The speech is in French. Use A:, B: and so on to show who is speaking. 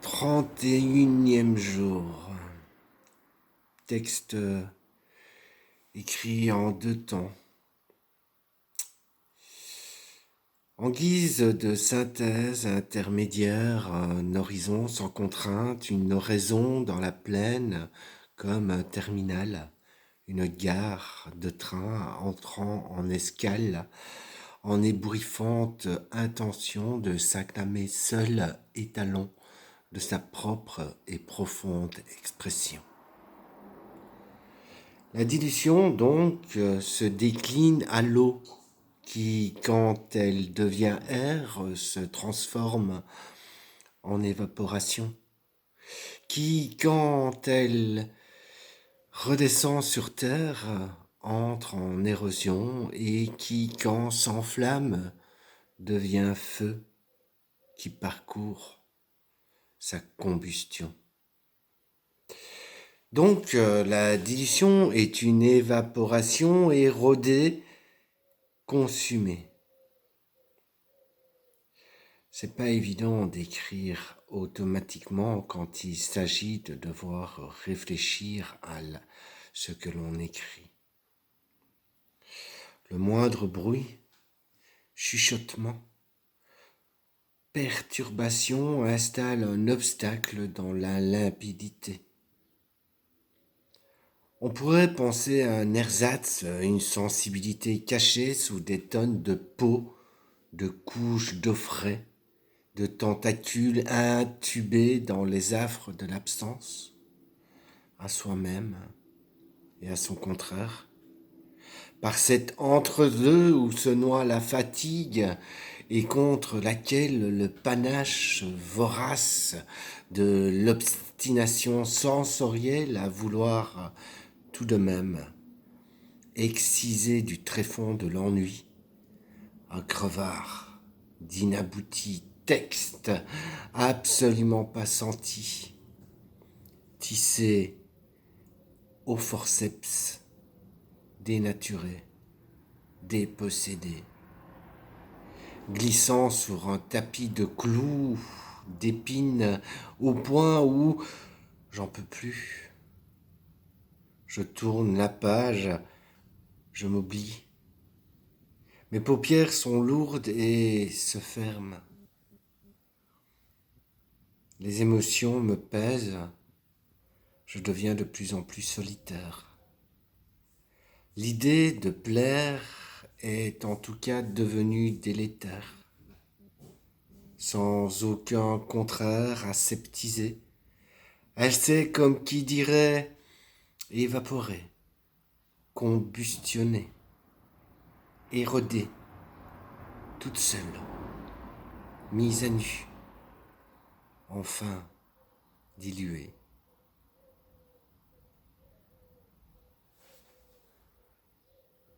A: 31e jour. Texte écrit en 2 temps. En guise de synthèse intermédiaire, un horizon sans contrainte, une oraison dans la plaine comme un terminal, une gare de train entrant en escale, en ébouriffante intention de s'acclamer seul étalon de sa propre et profonde expression. La dilution, donc, se décline à l'eau qui, quand elle devient air, se transforme en évaporation, qui, quand elle redescend sur terre, entre en érosion et qui, quand s'enflamme, devient feu qui parcourt sa combustion. Donc, la dilution est une évaporation érodée, consumée. C'est pas évident d'écrire automatiquement quand il s'agit de devoir réfléchir à ce que l'on écrit. Le moindre bruit, chuchotement, perturbation installe un obstacle dans la limpidité. On pourrait penser à un ersatz, une sensibilité cachée sous des tonnes de peau, de couches d'eau frais, de tentacules intubés dans les affres de l'absence, à soi-même et à son contraire. Par cet entre-deux où se noie la fatigue et contre laquelle le panache vorace de l'obstination sensorielle à vouloir tout de même excisé du tréfonds de l'ennui, un crevard d'inabouti texte absolument pas senti, tissé au forceps, dénaturé, dépossédé, glissant sur un tapis de clous, d'épines, au point où j'en peux plus. Je tourne la page, je m'oublie. Mes paupières sont lourdes et se ferment. Les émotions me pèsent. Je deviens de plus en plus solitaire. L'idée de plaire est en tout cas devenue délétère. Sans aucun contraire aseptisé. Elle s'est, comme qui dirait, évaporée, combustionner, érodée, toute seule, mise à nu, enfin diluée.